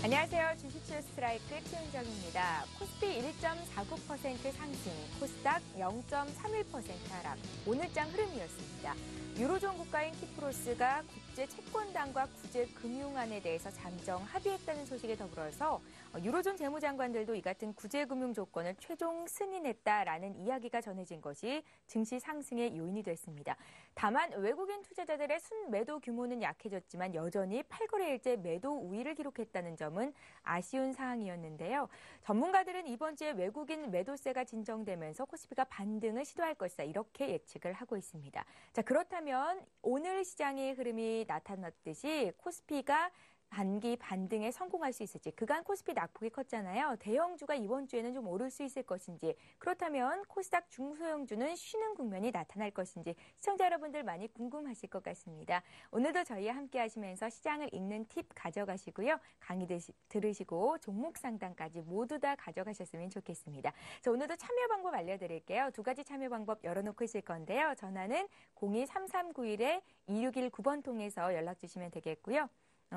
안녕하세요. 주식쇼 스트라이크 최은정입니다. 코스피 1.49% 상승, 코스닥 0.31% 하락, 오늘장 흐름이었습니다. 유로존 국가인 키프로스가 국제 채권단과 국제 금융안에 대해서 잠정 합의했다는 소식에 더불어서 유로존 재무장관들도 이 같은 구제 금융 조건을 최종 승인했다라는 이야기가 전해진 것이 증시 상승의 요인이 됐습니다. 다만 외국인 투자자들의 순매도 규모는 약해졌지만 여전히 8거래일째 매도 우위를 기록했다는 점은 아쉬운 사항이었는데요. 전문가들은 이번 주에 외국인 매도세가 진정되면서 코스피가 반등을 시도할 것이다 이렇게 예측을 하고 있습니다. 자, 그렇다면 오늘 시장의 흐름이 나타났듯이 코스피가 단기 반등에 성공할 수 있을지, 그간 코스피 낙폭이 컸잖아요. 대형주가 이번 주에는 좀 오를 수 있을 것인지, 그렇다면 코스닥 중소형주는 쉬는 국면이 나타날 것인지 시청자 여러분들 많이 궁금하실 것 같습니다. 오늘도 저희와 함께 하시면서 시장을 읽는 팁 가져가시고요. 강의 들으시고 종목 상담까지 모두 다 가져가셨으면 좋겠습니다. 자, 오늘도 참여 방법 알려드릴게요. 두 가지 참여 방법 열어놓고 있을 건데요. 전화는 02-3391-2619번 통해서 연락 주시면 되겠고요.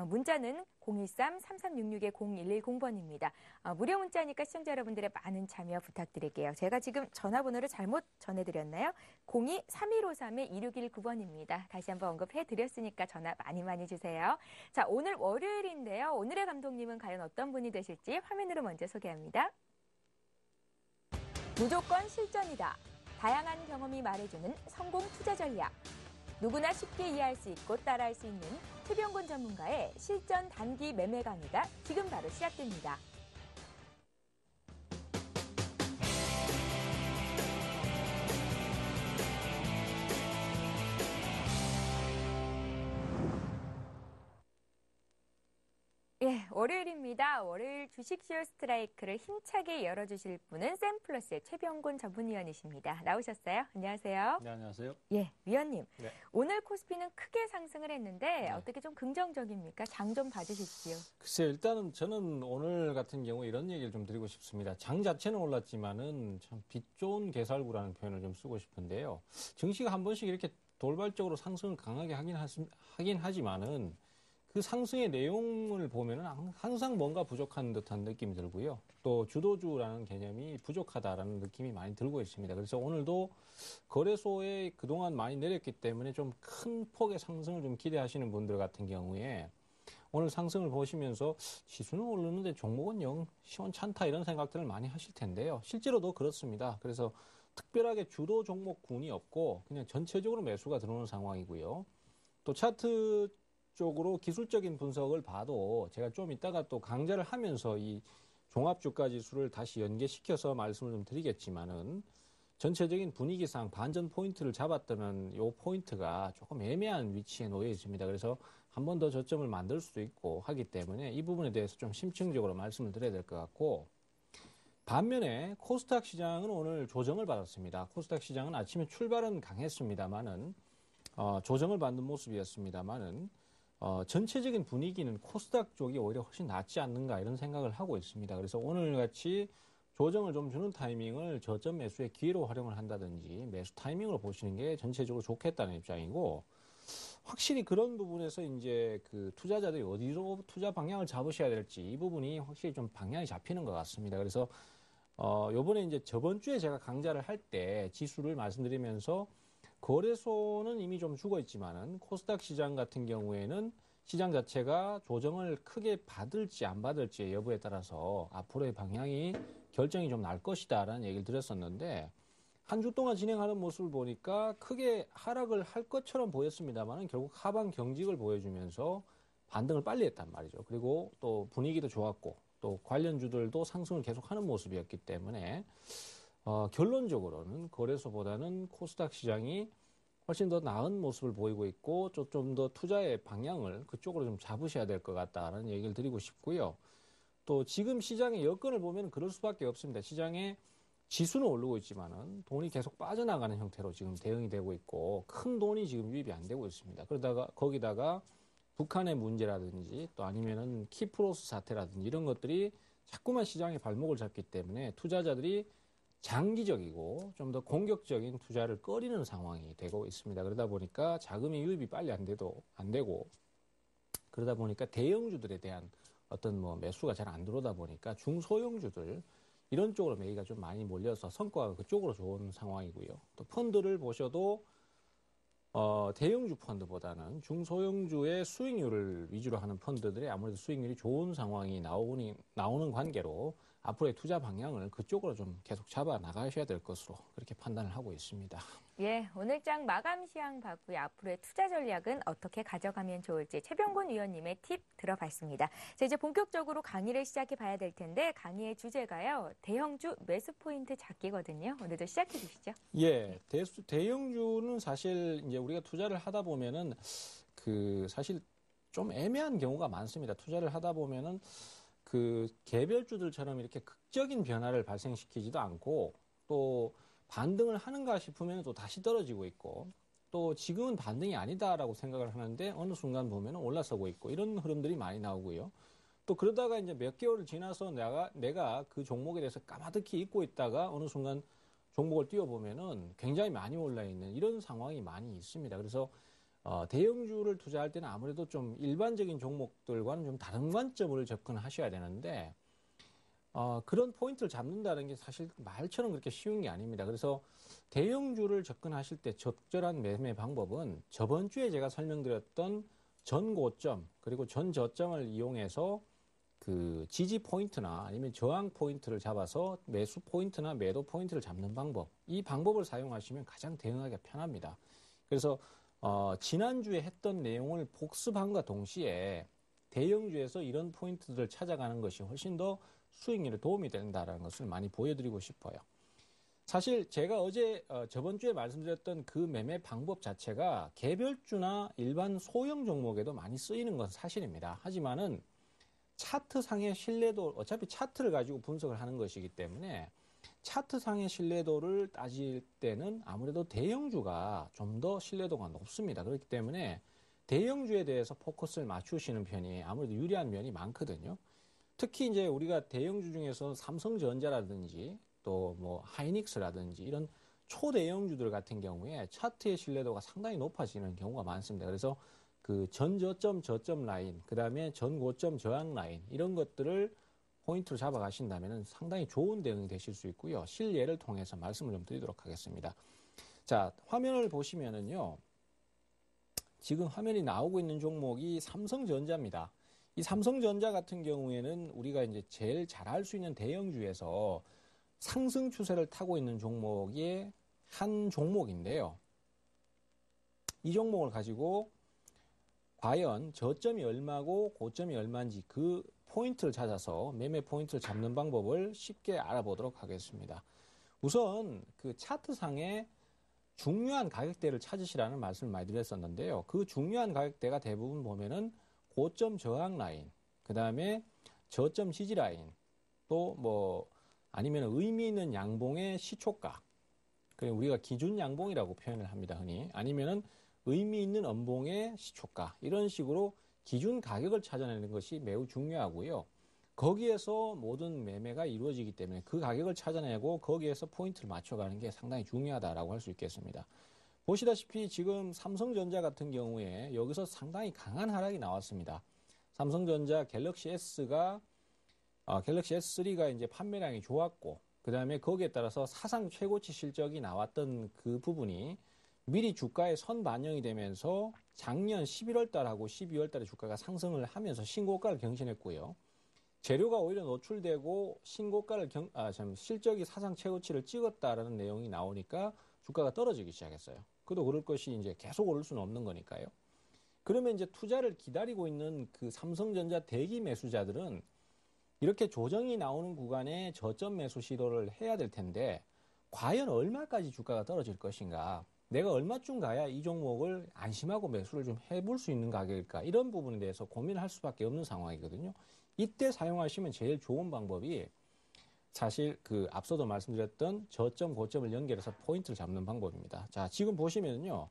문자는 013-3366-0110번입니다. 무료 문자니까 시청자 여러분들의 많은 참여 부탁드릴게요. 제가 지금 전화번호를 잘못 전해드렸나요? 02-3153-2619번입니다. 다시 한번 언급해드렸으니까 전화 많이 주세요. 자, 오늘 월요일인데요. 오늘의 감독님은 과연 어떤 분이 되실지 화면으로 먼저 소개합니다. 무조건 실전이다. 다양한 경험이 말해주는 성공 투자 전략. 누구나 쉽게 이해할 수 있고 따라할 수 있는 최병곤 전문가의 실전 단기 매매 강의가 지금 바로 시작됩니다. 예, 월요일입니다. 월요일 주식쇼 스트라이크를 힘차게 열어주실 분은 샘플러스의 최병곤 전문위원이십니다. 나오셨어요? 안녕하세요. 네, 안녕하세요. 예, 위원님. 네. 오늘 코스피는 크게 상승을 했는데 어떻게 좀 긍정적입니까? 장 좀 봐주십시오. 글쎄, 일단은 저는 오늘 같은 경우 이런 얘기를 좀 드리고 싶습니다. 장 자체는 올랐지만은 참 빛 좋은 개살구라는 표현을 좀 쓰고 싶은데요. 증시가 한 번씩 이렇게 돌발적으로 상승을 강하게 하긴 하지만은 그 상승의 내용을 보면은 항상 뭔가 부족한 듯한 느낌이 들고요. 또 주도주라는 개념이 부족하다라는 느낌이 많이 들고 있습니다. 그래서 오늘도 거래소에 그동안 많이 내렸기 때문에 좀 큰 폭의 상승을 좀 기대하시는 분들 같은 경우에 오늘 상승을 보시면서 지수는 오르는데 종목은 영 시원찮다 이런 생각들을 많이 하실 텐데요. 실제로도 그렇습니다. 그래서 특별하게 주도 종목군이 없고 그냥 전체적으로 매수가 들어오는 상황이고요. 또 차트 쪽으로 기술적인 분석을 봐도 제가 좀 이따가 또 강좌를 하면서 이 종합주가 지수를 다시 연계시켜서 말씀을 좀 드리겠지만은 전체적인 분위기상 반전 포인트를 잡았다는 요 포인트가 조금 애매한 위치에 놓여 있습니다. 그래서 한 번 더 저점을 만들 수도 있고 하기 때문에 이 부분에 대해서 좀 심층적으로 말씀을 드려야 될 것 같고, 반면에 코스닥 시장은 오늘 조정을 받았습니다. 코스닥 시장은 아침에 출발은 강했습니다만은 조정을 받는 모습이었습니다만은 전체적인 분위기는 코스닥 쪽이 오히려 훨씬 낫지 않는가 이런 생각을 하고 있습니다. 그래서 오늘같이 조정을 좀 주는 타이밍을 저점 매수의 기회로 활용을 한다든지 매수 타이밍으로 보시는 게 전체적으로 좋겠다는 입장이고, 확실히 그런 부분에서 이제 그 투자자들이 어디로 투자 방향을 잡으셔야 될지 이 부분이 확실히 좀 방향이 잡히는 것 같습니다. 그래서 요번에 이제 저번 주에 제가 강좌를 할 때 지수를 말씀드리면서 거래소는 이미 좀 죽어 있지만은 코스닥 시장 같은 경우에는 시장 자체가 조정을 크게 받을지 안 받을지의 여부에 따라서 앞으로의 방향이 결정이 좀 날 것이다라는 얘기를 드렸었는데, 한 주 동안 진행하는 모습을 보니까 크게 하락을 할 것처럼 보였습니다만은 결국 하방 경직을 보여주면서 반등을 빨리 했단 말이죠. 그리고 또 분위기도 좋았고 또 관련주들도 상승을 계속하는 모습이었기 때문에 결론적으로는 거래소보다는 코스닥 시장이 훨씬 더 나은 모습을 보이고 있고 좀 더 투자의 방향을 그쪽으로 좀 잡으셔야 될 것 같다라는 얘기를 드리고 싶고요. 또 지금 시장의 여건을 보면 그럴 수밖에 없습니다. 시장에 지수는 오르고 있지만은 돈이 계속 빠져나가는 형태로 지금 대응이 되고 있고 큰 돈이 지금 유입이 안 되고 있습니다. 그러다가 거기다가 북한의 문제라든지 또 아니면은 키프로스 사태라든지 이런 것들이 자꾸만 시장의 발목을 잡기 때문에 투자자들이 장기적이고 좀 더 공격적인 투자를 꺼리는 상황이 되고 있습니다. 그러다 보니까 자금의 유입이 빨리 안 되고 그러다 보니까 대형주들에 대한 어떤 뭐 매수가 잘 안 들어오다 보니까 중소형주들 이런 쪽으로 매기가 좀 많이 몰려서 성과가 그쪽으로 좋은 상황이고요. 또 펀드를 보셔도 대형주 펀드보다는 중소형주의 수익률을 위주로 하는 펀드들이 아무래도 수익률이 좋은 상황이 나오는 관계로 앞으로의 투자 방향을 그쪽으로 좀 계속 잡아 나가셔야 될 것으로 그렇게 판단을 하고 있습니다. 예, 오늘 장 마감 시황 봤고요. 앞으로의 투자 전략은 어떻게 가져가면 좋을지 최병곤 위원님의 팁 들어봤습니다. 자, 이제 본격적으로 강의를 시작해 봐야 될 텐데 강의의 주제가요. 대형주 매수 포인트 잡기거든요. 오늘도 시작해 주시죠. 예, 대형주는 사실 이제 우리가 투자를 하다 보면은 사실 좀 애매한 경우가 많습니다. 투자를 하다 보면은 개별주들처럼 이렇게 극적인 변화를 발생시키지도 않고 또 반등을 하는가 싶으면 또 다시 떨어지고 있고 또 지금은 반등이 아니다라고 생각을 하는데 어느 순간 보면 올라서고 있고 이런 흐름들이 많이 나오고요. 또 그러다가 이제 몇 개월을 지나서 내가 그 종목에 대해서 까마득히 잊고 있다가 어느 순간 종목을 띄워보면은 굉장히 많이 올라있는 이런 상황이 많이 있습니다. 그래서 대형주를 투자할 때는 아무래도 좀 일반적인 종목들과는 좀 다른 관점을 접근하셔야 되는데 그런 포인트를 잡는다는 게 사실 말처럼 그렇게 쉬운 게 아닙니다. 그래서 대형주를 접근하실 때 적절한 매매 방법은 저번 주에 제가 설명드렸던 전고점 그리고 전저점을 이용해서 그 지지 포인트나 아니면 저항 포인트를 잡아서 매수 포인트나 매도 포인트를 잡는 방법, 이 방법을 사용하시면 가장 대응하기가 편합니다. 그래서 지난주에 했던 내용을 복습함과 동시에 대형주에서 이런 포인트들을 찾아가는 것이 훨씬 더 수익률에 도움이 된다는 것을 많이 보여드리고 싶어요. 사실 제가 저번 주에 말씀드렸던 그 매매 방법 자체가 개별주나 일반 소형 종목에도 많이 쓰이는 건 사실입니다. 하지만은 차트상의 신뢰도, 어차피 차트를 가지고 분석을 하는 것이기 때문에 차트상의 신뢰도를 따질 때는 아무래도 대형주가 좀 더 신뢰도가 높습니다. 그렇기 때문에 대형주에 대해서 포커스를 맞추시는 편이 아무래도 유리한 면이 많거든요. 특히 이제 우리가 대형주 중에서 삼성전자라든지 또 뭐 하이닉스라든지 이런 초대형주들 같은 경우에 차트의 신뢰도가 상당히 높아지는 경우가 많습니다. 그래서 그 전저점, 저점 라인, 그 다음에 전고점, 저항 라인 이런 것들을 포인트로 잡아가신다면 상당히 좋은 대응이 되실 수 있고요. 실예를 통해서 말씀을 좀 드리도록 하겠습니다. 자, 화면을 보시면은요. 지금 화면이 나오고 있는 종목이 삼성전자입니다. 이 삼성전자 같은 경우에는 우리가 이제 제일 잘 알 수 있는 대형주에서 상승 추세를 타고 있는 종목의 한 종목인데요. 이 종목을 가지고 과연 저점이 얼마고 고점이 얼마인지 그 포인트를 찾아서 매매 포인트를 잡는 방법을 쉽게 알아보도록 하겠습니다. 우선 그 차트상에 중요한 가격대를 찾으시라는 말씀을 많이 드렸었는데요. 그 중요한 가격대가 대부분 보면은 고점 저항 라인, 그 다음에 저점 지지 라인, 또 뭐 아니면 의미 있는 양봉의 시초가, 그리고 우리가 기준 양봉이라고 표현을 합니다, 흔히. 아니면은 의미 있는 음봉의 시초가, 이런 식으로 기준 가격을 찾아내는 것이 매우 중요하고요. 거기에서 모든 매매가 이루어지기 때문에 그 가격을 찾아내고 거기에서 포인트를 맞춰가는 게 상당히 중요하다라고 할 수 있겠습니다. 보시다시피 지금 삼성전자 같은 경우에 여기서 상당히 강한 하락이 나왔습니다. 삼성전자 갤럭시 S3가 이제 판매량이 좋았고, 그 다음에 거기에 따라서 사상 최고치 실적이 나왔던 그 부분이 미리 주가에 선반영이 되면서 작년 11월 달하고 12월 달에 주가가 상승을 하면서 신고가를 경신했고요. 재료가 오히려 노출되고 실적이 사상 최고치를 찍었다라는 내용이 나오니까 주가가 떨어지기 시작했어요. 그도 그럴 것이 이제 계속 오를 수는 없는 거니까요. 그러면 이제 투자를 기다리고 있는 그 삼성전자 대기 매수자들은 이렇게 조정이 나오는 구간에 저점 매수 시도를 해야 될 텐데 과연 얼마까지 주가가 떨어질 것인가? 내가 얼마쯤 가야 이 종목을 안심하고 매수를 좀 해볼 수 있는 가격일까? 이런 부분에 대해서 고민을 할 수밖에 없는 상황이거든요. 이때 사용하시면 제일 좋은 방법이 사실 그 앞서도 말씀드렸던 저점, 고점을 연결해서 포인트를 잡는 방법입니다. 자, 지금 보시면요.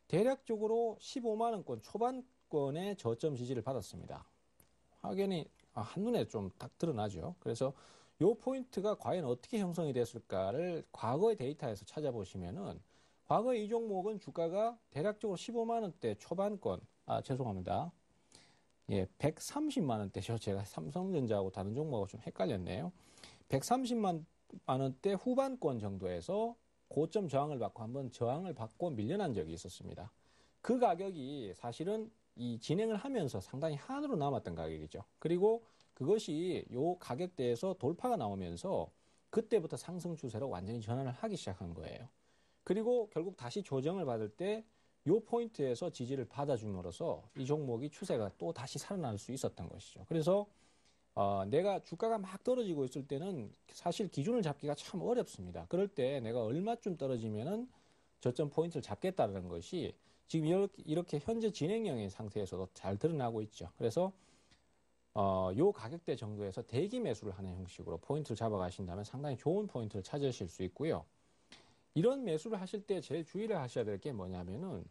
대략적으로 15만원권 초반권의 저점 지지를 받았습니다. 확연히 한눈에 좀 딱 드러나죠. 그래서 이 포인트가 과연 어떻게 형성이 됐을까를 과거의 데이터에서 찾아보시면은 과거 이 종목은 주가가 대략적으로 15만원대 초반권, 죄송합니다. 예, 130만 원대죠. 제가 삼성전자하고 다른 종목하고 좀 헷갈렸네요. 130만 원대 후반권 정도에서 고점 저항을 받고 한번 저항을 받고 밀려난 적이 있었습니다. 그 가격이 사실은 이 진행을 하면서 상당히 한으로 남았던 가격이죠. 그리고 그것이 요 가격대에서 돌파가 나오면서 그때부터 상승 추세로 완전히 전환을 하기 시작한 거예요. 그리고 결국 다시 조정을 받을 때 요 포인트에서 지지를 받아줌으로써 이 종목이 추세가 또 다시 살아날 수 있었던 것이죠. 그래서 내가 주가가 막 떨어지고 있을 때는 사실 기준을 잡기가 참 어렵습니다. 그럴 때 내가 얼마쯤 떨어지면은 저점 포인트를 잡겠다는 것이 지금 이렇게 현재 진행형의 상태에서도 잘 드러나고 있죠. 그래서 요 가격대 정도에서 대기 매수를 하는 형식으로 포인트를 잡아가신다면 상당히 좋은 포인트를 찾으실 수 있고요. 이런 매수를 하실 때 제일 주의를 하셔야 될 게 뭐냐면은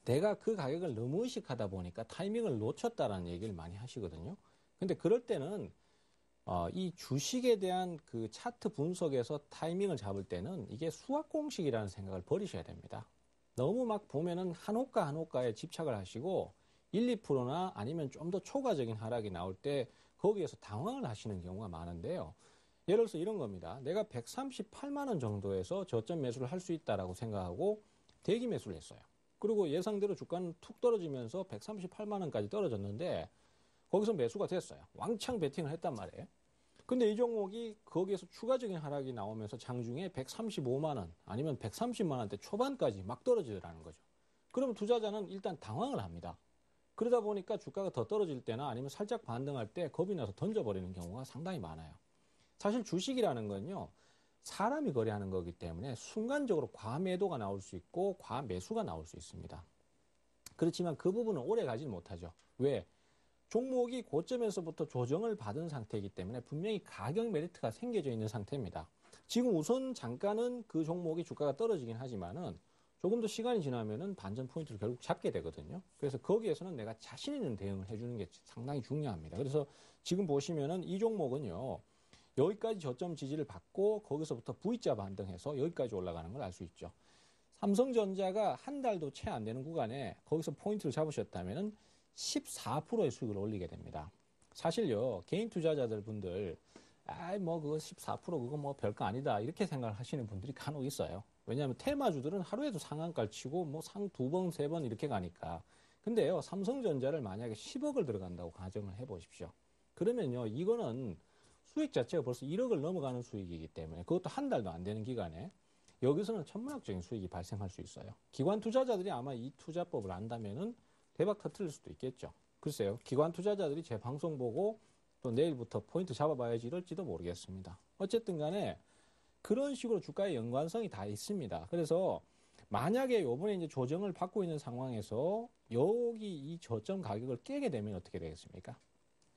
내가 그 가격을 너무 의식하다 보니까 타이밍을 놓쳤다라는 얘기를 많이 하시거든요. 근데 그럴 때는 이 주식에 대한 그 차트 분석에서 타이밍을 잡을 때는 이게 수학 공식이라는 생각을 버리셔야 됩니다. 너무 막 보면은 한 호가 한 호가에 집착을 하시고 1, 2%나 아니면 좀 더 초과적인 하락이 나올 때 거기에서 당황을 하시는 경우가 많은데요. 예를 들어서 이런 겁니다. 내가 138만 원 정도에서 저점 매수를 할 수 있다라고 생각하고 대기 매수를 했어요. 그리고 예상대로 주가는 툭 떨어지면서 138만 원까지 떨어졌는데 거기서 매수가 됐어요. 왕창 베팅을 했단 말이에요. 근데 이 종목이 거기에서 추가적인 하락이 나오면서 장중에 135만 원 아니면 130만 원대 초반까지 막 떨어지더라는 거죠. 그러면 투자자는 일단 당황을 합니다. 그러다 보니까 주가가 더 떨어질 때나 아니면 살짝 반등할 때 겁이 나서 던져버리는 경우가 상당히 많아요. 사실 주식이라는 건요, 사람이 거래하는 거기 때문에 순간적으로 과매도가 나올 수 있고 과매수가 나올 수 있습니다. 그렇지만 그 부분은 오래 가지는 못하죠. 왜? 종목이 고점에서부터 조정을 받은 상태이기 때문에 분명히 가격 메리트가 생겨져 있는 상태입니다. 지금 우선 잠깐은 그 종목이 주가가 떨어지긴 하지만은 조금 더 시간이 지나면은 반전 포인트를 결국 잡게 되거든요. 그래서 거기에서는 내가 자신 있는 대응을 해주는 게 상당히 중요합니다. 그래서 지금 보시면은 이 종목은요, 여기까지 저점 지지를 받고 거기서부터 V자 반등해서 여기까지 올라가는 걸 알 수 있죠. 삼성전자가 한 달도 채 안 되는 구간에 거기서 포인트를 잡으셨다면은 14%의 수익을 올리게 됩니다. 사실요, 개인 투자자들 분들, 뭐 그거 14% 그거 뭐 별거 아니다 이렇게 생각을 하시는 분들이 간혹 있어요. 왜냐하면 테마주들은 하루에도 상한가를 치고 뭐 상 2번, 3번 이렇게 가니까. 근데요, 삼성전자를 만약에 10억을 들어간다고 가정을 해보십시오. 그러면요, 이거는 수익 자체가 벌써 1억을 넘어가는 수익이기 때문에 그것도 한 달도 안 되는 기간에 여기서는 천문학적인 수익이 발생할 수 있어요. 기관 투자자들이 아마 이 투자법을 안다면은 대박 터뜨릴 수도 있겠죠. 글쎄요, 기관 투자자들이 제 방송 보고 또 내일부터 포인트 잡아봐야지 이럴지도 모르겠습니다. 어쨌든 간에 그런 식으로 주가의 연관성이 다 있습니다. 그래서 만약에 요번에 이제 조정을 받고 있는 상황에서 여기 이 저점 가격을 깨게 되면 어떻게 되겠습니까?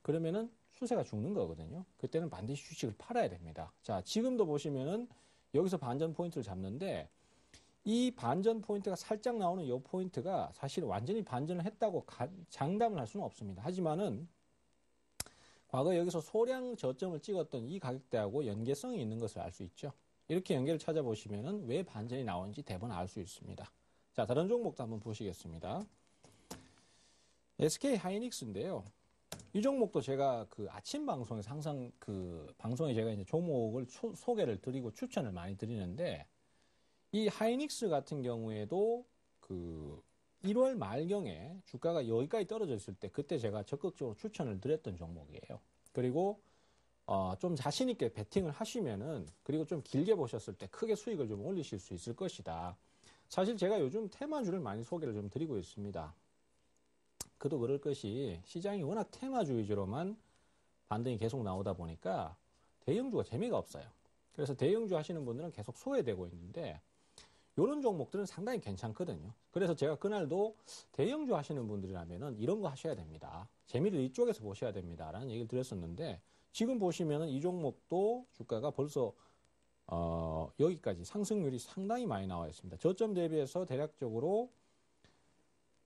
그러면은 추세가 죽는 거거든요. 그때는 반드시 주식을 팔아야 됩니다. 자, 지금도 보시면은 여기서 반전 포인트를 잡는데 이 반전 포인트가 살짝 나오는 이 포인트가 사실 완전히 반전을 했다고 장담을 할 수는 없습니다. 하지만은 과거 여기서 소량 저점을 찍었던 이 가격대하고 연계성이 있는 것을 알 수 있죠. 이렇게 연계를 찾아보시면은 왜 반전이 나오는지 대부분 알 수 있습니다. 자, 다른 종목도 한번 보시겠습니다. SK 하이닉스인데요. 이 종목도 제가 그 아침 방송에서 항상 그 방송에 제가 이제 종목을 소개를 드리고 추천을 많이 드리는데 이 하이닉스 같은 경우에도 그 1월 말경에 주가가 여기까지 떨어졌을 때 그때 제가 적극적으로 추천을 드렸던 종목이에요. 그리고 좀 자신 있게 베팅을 하시면은 그리고 좀 길게 보셨을 때 크게 수익을 좀 올리실 수 있을 것이다. 사실 제가 요즘 테마주를 많이 소개를 좀 드리고 있습니다. 그도 그럴 것이 시장이 워낙 테마주 위주로만 반등이 계속 나오다 보니까 대형주가 재미가 없어요. 그래서 대형주 하시는 분들은 계속 소외되고 있는데 이런 종목들은 상당히 괜찮거든요. 그래서 제가 그날도 대형주 하시는 분들이라면은 이런 거 하셔야 됩니다. 재미를 이쪽에서 보셔야 됩니다. 라는 얘기를 드렸었는데 지금 보시면은 이 종목도 주가가 벌써 여기까지 상승률이 상당히 많이 나와 있습니다. 저점 대비해서 대략적으로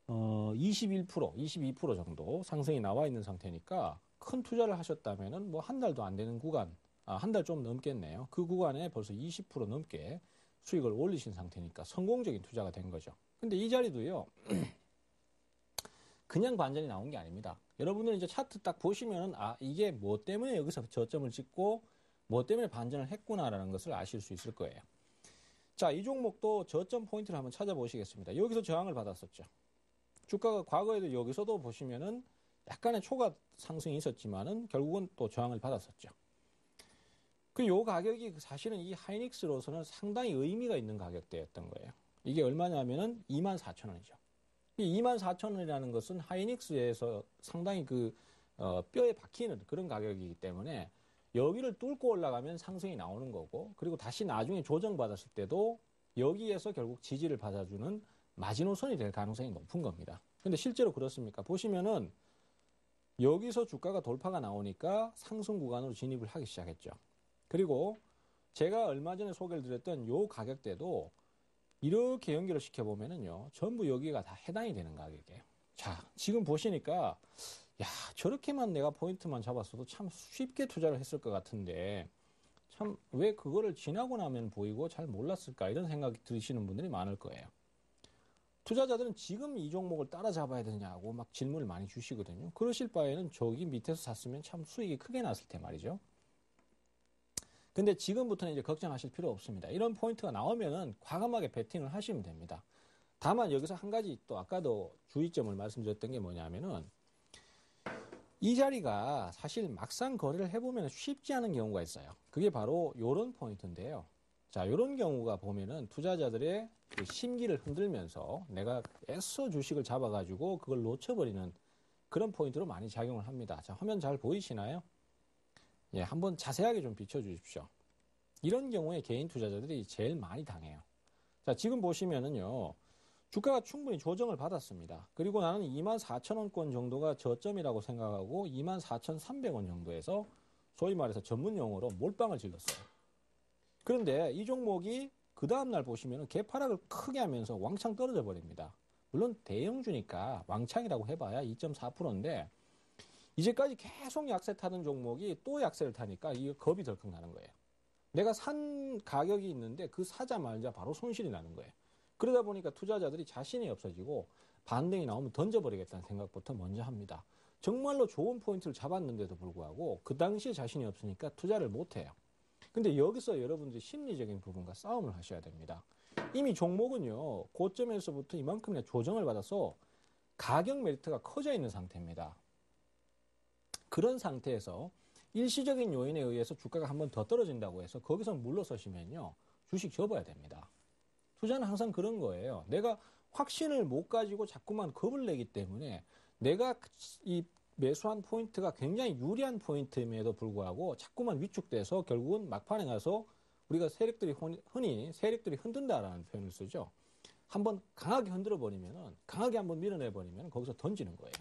21%, 22% 정도 상승이 나와 있는 상태니까 큰 투자를 하셨다면은 뭐 한 달도 안 되는 구간, 한 달 좀 넘겠네요. 그 구간에 벌써 20% 넘게 수익을 올리신 상태니까 성공적인 투자가 된 거죠. 근데 이 자리도요, 그냥 반전이 나온 게 아닙니다. 여러분들 이제 차트 딱 보시면은 아, 이게 뭐 때문에 여기서 저점을 찍고 뭐 때문에 반전을 했구나라는 것을 아실 수 있을 거예요. 자, 이 종목도 저점 포인트를 한번 찾아보시겠습니다. 여기서 저항을 받았었죠. 주가가 과거에도 여기서도 보시면은 약간의 초과 상승이 있었지만은 결국은 또 저항을 받았었죠. 요 가격이 사실은 이 하이닉스로서는 상당히 의미가 있는 가격대였던 거예요. 이게 얼마냐면은 24,000원이죠. 이 24,000원이라는 것은 하이닉스에서 상당히 뼈에 박히는 그런 가격이기 때문에 여기를 뚫고 올라가면 상승이 나오는 거고, 그리고 다시 나중에 조정받았을 때도 여기에서 결국 지지를 받아주는 마지노선이 될 가능성이 높은 겁니다. 근데 실제로 그렇습니까? 보시면은 여기서 주가가 돌파가 나오니까 상승 구간으로 진입을 하기 시작했죠. 그리고 제가 얼마 전에 소개를 드렸던 요 가격대도 이렇게 연결을 시켜보면은요, 전부 여기가 다 해당이 되는 가격이에요. 자, 지금 보시니까, 야, 저렇게만 내가 포인트만 잡았어도 참 쉽게 투자를 했을 것 같은데, 참, 왜 그거를 지나고 나면 보이고 잘 몰랐을까, 이런 생각이 드시는 분들이 많을 거예요. 투자자들은 지금 이 종목을 따라잡아야 되냐고 막 질문을 많이 주시거든요. 그러실 바에는 저기 밑에서 샀으면 참 수익이 크게 났을 테 말이죠. 근데 지금부터는 이제 걱정하실 필요 없습니다. 이런 포인트가 나오면은 과감하게 베팅을 하시면 됩니다. 다만 여기서 한 가지 또 아까도 주의점을 말씀드렸던 게 뭐냐면은 이 자리가 사실 막상 거래를 해보면 쉽지 않은 경우가 있어요. 그게 바로 요런 포인트인데요. 자, 요런 경우가 보면은 투자자들의 그 심기를 흔들면서 내가 애써 주식을 잡아가지고 그걸 놓쳐버리는 그런 포인트로 많이 작용을 합니다. 자, 화면 잘 보이시나요? 예, 한번 자세하게 좀 비춰주십시오. 이런 경우에 개인 투자자들이 제일 많이 당해요. 자, 지금 보시면은요, 주가가 충분히 조정을 받았습니다. 그리고 나는 24,000원권 정도가 저점이라고 생각하고 24,300원 정도에서 소위 말해서 전문 용어로 몰빵을 질렀어요. 그런데 이 종목이 그 다음날 보시면은 개파락을 크게 하면서 왕창 떨어져 버립니다. 물론 대형주니까 왕창이라고 해봐야 2.4%인데 이제까지 계속 약세 타던 종목이 또 약세를 타니까 이게 겁이 덜컥 나는 거예요. 내가 산 가격이 있는데 그 사자마자 바로 손실이 나는 거예요. 그러다 보니까 투자자들이 자신이 없어지고 반등이 나오면 던져버리겠다는 생각부터 먼저 합니다. 정말로 좋은 포인트를 잡았는데도 불구하고 그 당시에 자신이 없으니까 투자를 못해요. 근데 여기서 여러분들이 심리적인 부분과 싸움을 하셔야 됩니다. 이미 종목은요, 고점에서부터 이만큼의 조정을 받아서 가격 메리트가 커져 있는 상태입니다. 그런 상태에서 일시적인 요인에 의해서 주가가 한 번 더 떨어진다고 해서 거기서 물러서시면요, 주식 접어야 됩니다. 투자는 항상 그런 거예요. 내가 확신을 못 가지고 자꾸만 겁을 내기 때문에 내가 이 매수한 포인트가 굉장히 유리한 포인트임에도 불구하고 자꾸만 위축돼서 결국은 막판에 가서 우리가 흔히 세력들이 흔든다라는 표현을 쓰죠. 한번 강하게 흔들어 버리면은, 강하게 한번 밀어내 버리면 거기서 던지는 거예요.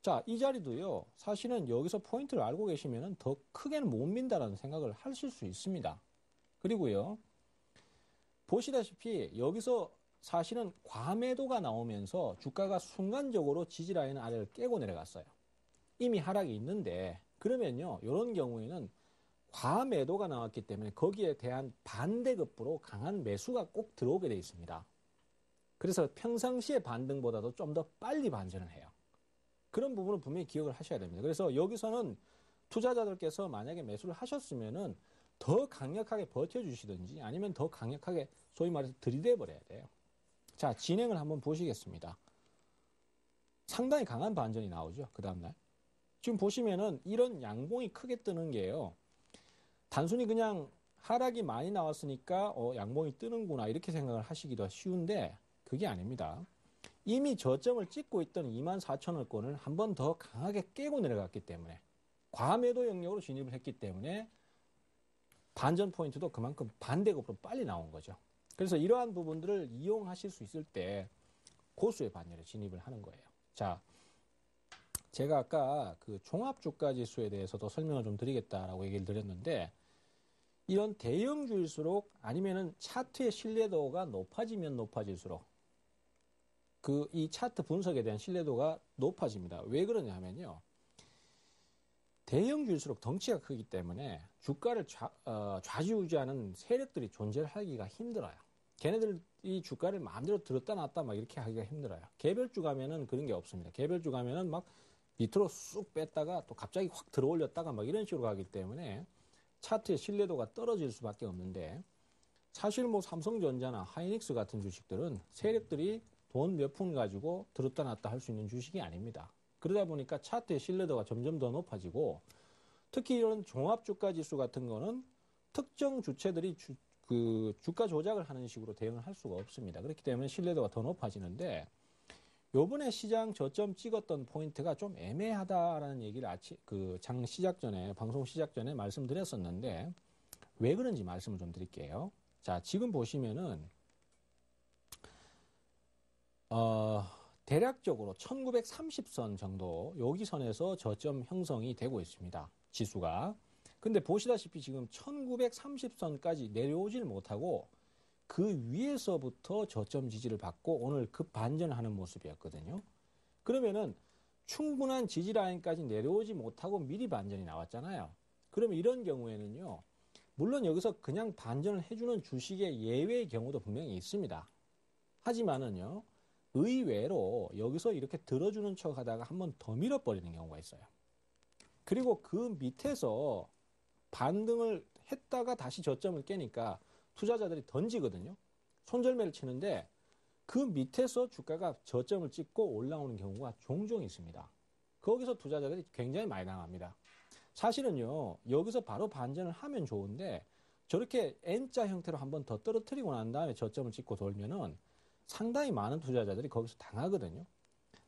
자, 이 자리도요, 사실은 여기서 포인트를 알고 계시면은 더 크게는 못 민다라는 생각을 하실 수 있습니다. 그리고요, 보시다시피 여기서 사실은 과매도가 나오면서 주가가 순간적으로 지지라인 아래를 깨고 내려갔어요. 이미 하락이 있는데, 그러면요, 이런 경우에는 과매도가 나왔기 때문에 거기에 대한 반대급부로 강한 매수가 꼭 들어오게 되어 있습니다. 그래서 평상시의 반등보다도 좀 더 빨리 반전을 해요. 그런 부분은 분명히 기억을 하셔야 됩니다. 그래서 여기서는 투자자들께서 만약에 매수를 하셨으면은 더 강력하게 버텨주시든지 아니면 더 강력하게 소위 말해서 들이대 버려야 돼요. 자, 진행을 한번 보시겠습니다. 상당히 강한 반전이 나오죠. 그 다음날. 지금 보시면은 이런 양봉이 크게 뜨는 게요. 단순히 그냥 하락이 많이 나왔으니까 양봉이 뜨는구나 이렇게 생각을 하시기도 쉬운데 그게 아닙니다. 이미 저점을 찍고 있던 24,000원권을 한 번 더 강하게 깨고 내려갔기 때문에 과매도 영역으로 진입을 했기 때문에 반전 포인트도 그만큼 반대급으로 빨리 나온 거죠. 그래서 이러한 부분들을 이용하실 수 있을 때 고수의 반열에 진입을 하는 거예요. 자, 제가 아까 그 종합주가지수에 대해서도 설명을 좀 드리겠다라고 얘기를 드렸는데 이런 대형주일수록 아니면은 차트의 신뢰도가 높아지면 높아질수록 이 차트 분석에 대한 신뢰도가 높아집니다. 왜 그러냐면요. 대형주일수록 덩치가 크기 때문에 주가를 좌지우지하는 세력들이 존재하기가 힘들어요. 걔네들 이 주가를 마음대로 들었다 놨다 막 이렇게 하기가 힘들어요. 개별주 가면은 그런 게 없습니다. 개별주 가면은 막 밑으로 쑥 뺐다가 또 갑자기 확 들어 올렸다가 막 이런 식으로 가기 때문에 차트의 신뢰도가 떨어질 수밖에 없는데 사실 뭐 삼성전자나 하이닉스 같은 주식들은 세력들이 돈 몇 푼 가지고 들었다 놨다 할 수 있는 주식이 아닙니다. 그러다 보니까 차트의 신뢰도가 점점 더 높아지고 특히 이런 종합주가 지수 같은 거는 특정 주체들이 주가 조작을 하는 식으로 대응을 할 수가 없습니다. 그렇기 때문에 신뢰도가 더 높아지는데 요번에 시장 저점 찍었던 포인트가 좀 애매하다라는 얘기를 장 시작 전에, 방송 시작 전에 말씀드렸었는데 왜 그런지 말씀을 좀 드릴게요. 자, 지금 보시면은, 대략적으로 1930선 정도, 여기 선에서 저점 형성이 되고 있습니다. 지수가. 근데 보시다시피 지금 1930선까지 내려오질 못하고 그 위에서부터 저점 지지를 받고 오늘 급 반전하는 모습이었거든요. 그러면은 충분한 지지 라인까지 내려오지 못하고 미리 반전이 나왔잖아요. 그러면 이런 경우에는요. 물론 여기서 그냥 반전을 해주는 주식의 예외의 경우도 분명히 있습니다. 하지만은요. 의외로 여기서 이렇게 들어주는 척 하다가 한번 더 밀어버리는 경우가 있어요. 그리고 그 밑에서 반등을 했다가 다시 저점을 깨니까 투자자들이 던지거든요. 손절매를 치는데 그 밑에서 주가가 저점을 찍고 올라오는 경우가 종종 있습니다. 거기서 투자자들이 굉장히 많이 당합니다. 사실은요, 여기서 바로 반전을 하면 좋은데 저렇게 N자 형태로 한번 더 떨어뜨리고 난 다음에 저점을 찍고 돌면은 상당히 많은 투자자들이 거기서 당하거든요.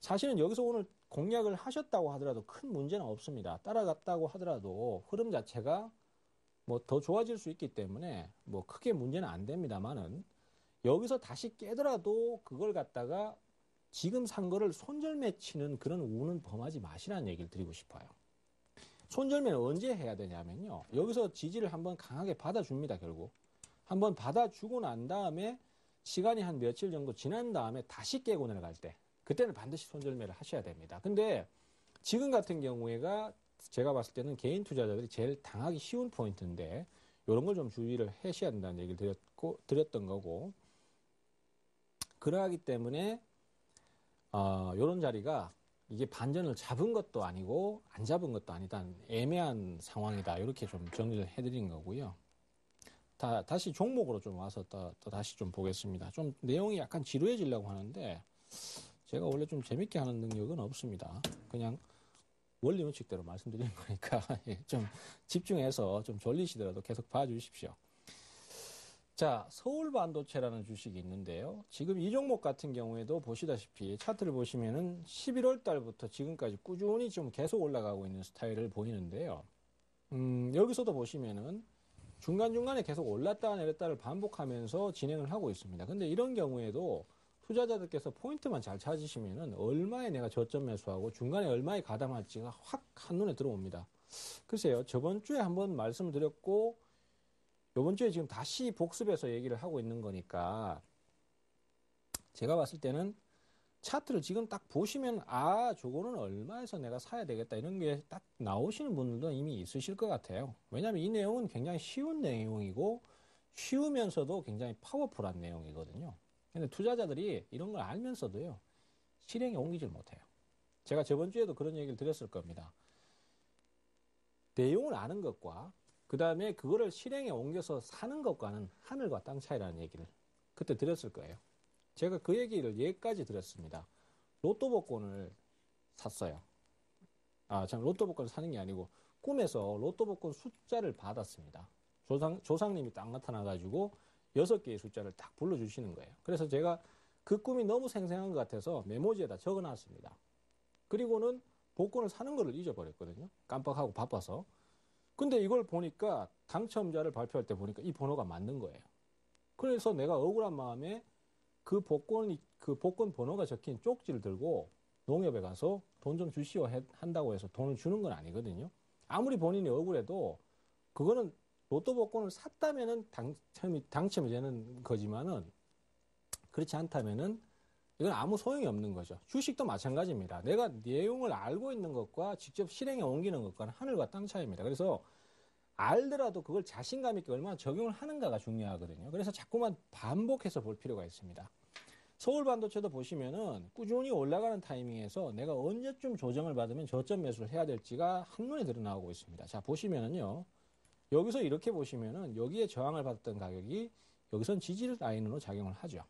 사실은 여기서 오늘 공략을 하셨다고 하더라도 큰 문제는 없습니다. 따라갔다고 하더라도 흐름 자체가 뭐 더 좋아질 수 있기 때문에 뭐 크게 문제는 안 됩니다만은 여기서 다시 깨더라도 그걸 갖다가 지금 산 거를 손절매 치는 그런 우는 범하지 마시라는 얘기를 드리고 싶어요. 손절매는 언제 해야 되냐면요. 여기서 지지를 한번 강하게 받아줍니다, 결국. 한번 받아주고 난 다음에 시간이 한 며칠 정도 지난 다음에 다시 깨고 내려갈 때 그때는 반드시 손절매를 하셔야 됩니다. 근데 지금 같은 경우에가 제가 봤을 때는 개인 투자자들이 제일 당하기 쉬운 포인트인데 이런 걸 좀 주의를 하셔야 된다는 얘기를 드렸던 거고 그러하기 때문에 이런 자리가 이게 반전을 잡은 것도 아니고 안 잡은 것도 아니다. 애매한 상황이다. 이렇게 좀 정리를 해드린 거고요. 다시 종목으로 좀 와서 또 다시 좀 보겠습니다. 좀 내용이 약간 지루해지려고 하는데 제가 원래 좀 재밌게 하는 능력은 없습니다. 그냥 원리 원칙대로 말씀드리는 거니까 좀 집중해서 좀 졸리시더라도 계속 봐주십시오. 자, 서울반도체라는 주식이 있는데요. 지금 이 종목 같은 경우에도 보시다시피 차트를 보시면은 11월 달부터 지금까지 꾸준히 좀 계속 올라가고 있는 스타일을 보이는데요. 여기서도 보시면은 중간중간에 계속 올랐다 내렸다를 반복하면서 진행을 하고 있습니다. 근데 이런 경우에도 투자자들께서 포인트만 잘 찾으시면은 얼마에 내가 저점 매수하고 중간에 얼마에 가담할지가 확 한눈에 들어옵니다. 글쎄요, 저번 주에 한번 말씀을 드렸고 이번 주에 지금 다시 복습해서 얘기를 하고 있는 거니까 제가 봤을 때는 차트를 지금 딱 보시면 저거는 얼마에서 내가 사야 되겠다 이런 게 딱 나오시는 분들도 이미 있으실 것 같아요. 왜냐하면 이 내용은 굉장히 쉬운 내용이고 쉬우면서도 굉장히 파워풀한 내용이거든요. 근데 투자자들이 이런 걸 알면서도요 실행에 옮기질 못해요. 제가 저번 주에도 그런 얘기를 드렸을 겁니다. 내용을 아는 것과 그 다음에 그거를 실행에 옮겨서 사는 것과는 하늘과 땅 차이라는 얘기를 그때 드렸을 거예요. 제가 그 얘기를 예까지 드렸습니다. 로또 복권을 샀어요. 참 로또 복권을 사는 게 아니고 꿈에서 로또 복권 숫자를 받았습니다. 조상님이 딱 나타나가지고 6개의 숫자를 딱 불러주시는 거예요. 그래서 제가 그 꿈이 너무 생생한 것 같아서 메모지에다 적어놨습니다. 그리고는 복권을 사는 걸 잊어버렸거든요. 깜빡하고 바빠서. 근데 이걸 보니까 당첨자를 발표할 때 보니까 이 번호가 맞는 거예요. 그래서 내가 억울한 마음에 그 복권 번호가 적힌 쪽지를 들고 농협에 가서 돈 좀 주시오 한다고 해서 돈을 주는 건 아니거든요. 아무리 본인이 억울해도 그거는 로또 복권을 샀다면은 당첨이 되는 거지만은 그렇지 않다면은 이건 아무 소용이 없는 거죠. 주식도 마찬가지입니다. 내가 내용을 알고 있는 것과 직접 실행에 옮기는 것과는 하늘과 땅 차이입니다. 그래서 알더라도 그걸 자신감 있게 얼마나 적용을 하는가가 중요하거든요. 그래서 자꾸만 반복해서 볼 필요가 있습니다. 서울 반도체도 보시면은 꾸준히 올라가는 타이밍에서 내가 언제쯤 조정을 받으면 저점 매수를 해야 될지가 한눈에 드러나오고 있습니다. 자, 보시면은요. 여기서 이렇게 보시면은 여기에 저항을 받았던 가격이 여기선 지지 라인으로 작용을 하죠.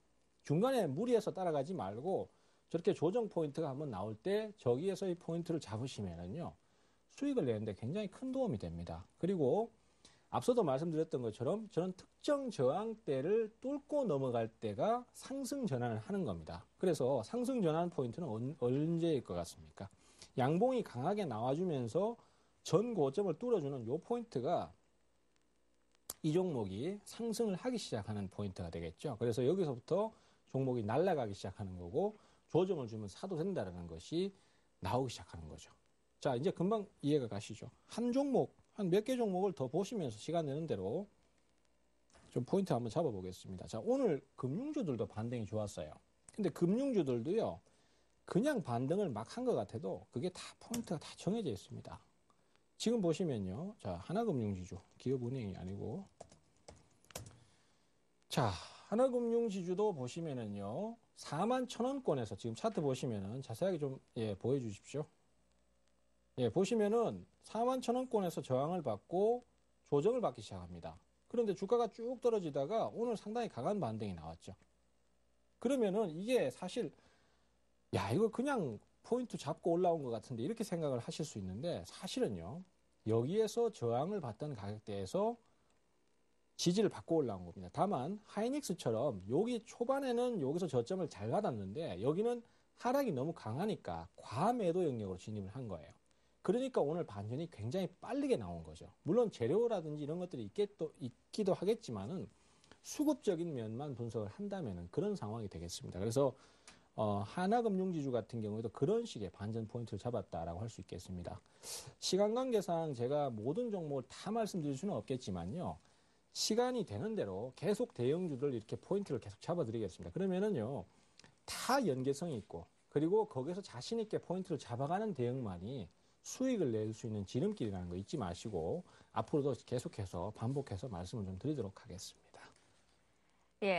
중간에 무리해서 따라가지 말고 저렇게 조정 포인트가 한번 나올 때 저기에서 이 포인트를 잡으시면은요. 수익을 내는데 굉장히 큰 도움이 됩니다. 그리고 앞서도 말씀드렸던 것처럼 저는 특정 저항대를 뚫고 넘어갈 때가 상승 전환을 하는 겁니다. 그래서 상승 전환 포인트는 언제일 것 같습니까? 양봉이 강하게 나와주면서 전 고점을 뚫어주는 요 포인트가 이 종목이 상승을 하기 시작하는 포인트가 되겠죠. 그래서 여기서부터 종목이 날아가기 시작하는 거고 조정을 주면 사도 된다는 것이 나오기 시작하는 거죠. 자, 이제 금방 이해가 가시죠. 한 종목, 한 몇 개 종목을 더 보시면서 시간 내는 대로 좀 포인트 한번 잡아보겠습니다. 자, 오늘 금융주들도 반등이 좋았어요. 근데 금융주들도요, 그냥 반등을 막 한 것 같아도 그게 다 포인트가 다 정해져 있습니다. 지금 보시면요, 자, 하나금융지주, 기업은행이 아니고, 자, 하나금융지주도 보시면은요, 41,000원권에서 지금 차트 보시면은 자세하게 좀, 보여주십시오. 보시면은 41,000원권에서 저항을 받고 조정을 받기 시작합니다. 그런데 주가가 쭉 떨어지다가 오늘 상당히 강한 반등이 나왔죠. 그러면은 이게 사실, 야, 이거 그냥 포인트 잡고 올라온 것 같은데 이렇게 생각을 하실 수 있는데 사실은요, 여기에서 저항을 받던 가격대에서 지지를 받고 올라온 겁니다. 다만 하이닉스처럼 여기 초반에는 여기서 저점을 잘 받았는데 여기는 하락이 너무 강하니까 과매도 영역으로 진입을 한 거예요. 그러니까 오늘 반전이 굉장히 빠르게 나온 거죠. 물론 재료라든지 이런 것들이 있기도 하겠지만은 수급적인 면만 분석을 한다면은 그런 상황이 되겠습니다. 그래서 하나금융지주 같은 경우에도 그런 식의 반전 포인트를 잡았다라고 할 수 있겠습니다. 시간 관계상 제가 모든 종목을 다 말씀드릴 수는 없겠지만요. 시간이 되는 대로 계속 대형주들 이렇게 포인트를 계속 잡아드리겠습니다. 그러면은요, 다 연계성이 있고, 그리고 거기서 자신 있게 포인트를 잡아가는 대응만이 수익을 낼 수 있는 지름길이라는 거 잊지 마시고, 앞으로도 계속해서 반복해서 말씀을 좀 드리도록 하겠습니다.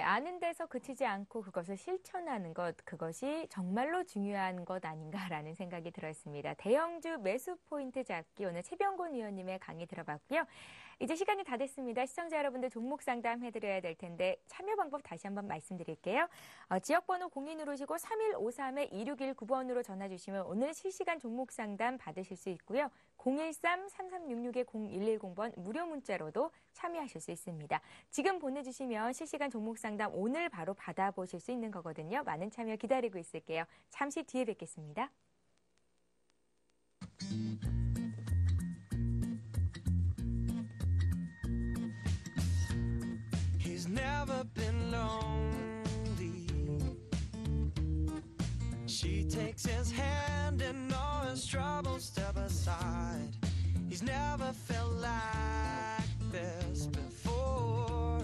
아는 데서 그치지 않고 그것을 실천하는 것, 그것이 정말로 중요한 것 아닌가라는 생각이 들었습니다. 대형주 매수 포인트 잡기, 오늘 최병곤 위원님의 강의 들어봤고요. 이제 시간이 다 됐습니다. 시청자 여러분들 종목 상담 해드려야 될 텐데 참여 방법 다시 한번 말씀드릴게요. 지역번호 02 누르시고 3153-2619번으로 전화 주시면 오늘 실시간 종목 상담 받으실 수 있고요. 013-3366-0110번 무료 문자로도 참여하실 수 있습니다. 지금 보내주시면 실시간 종목 상담 오늘 바로 받아보실 수 있는 거거든요. 많은 참여 기다리고 있을게요. 잠시 뒤에 뵙겠습니다. He's never been lonely. She takes his hand and all his troubles step aside. He's never felt like this before.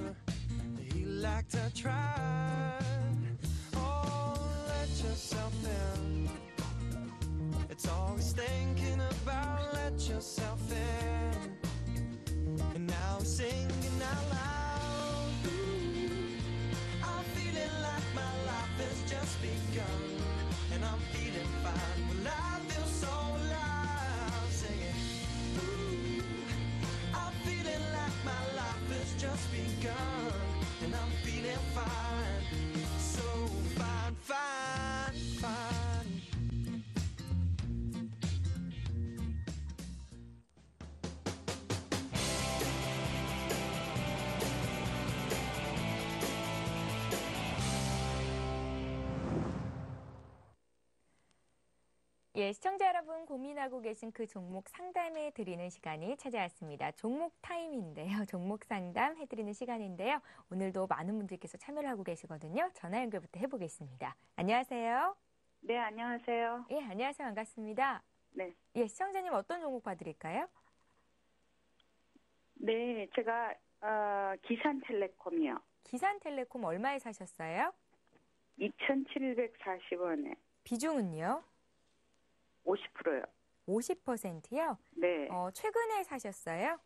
He liked to try. Oh, let yourself in. It's all he's thinking about. Let yourself in. And now I'm singing out loud. Ooh, I'm feeling like my life has just begun. And I'm feeling fine. Well, I feel so alive. Singing. Ooh, I'm feeling like my life has just begun. And I'm feeling fine. So fine, fine, fine. 시청자 여러분 고민하고 계신 그 종목 상담해 드리는 시간이 찾아왔습니다. 종목 타임인데요. 종목 상담 해드리는 시간인데요. 오늘도 많은 분들께서 참여를 하고 계시거든요. 전화 연결부터 해보겠습니다. 안녕하세요. 네, 안녕하세요. 안녕하세요. 반갑습니다. 네. 시청자님 어떤 종목 봐드릴까요? 네, 제가 기산텔레콤이요. 기산텔레콤 얼마에 사셨어요? 2,740원에 비중은요? 50%요. 50%요? 네. 최근에 사셨어요?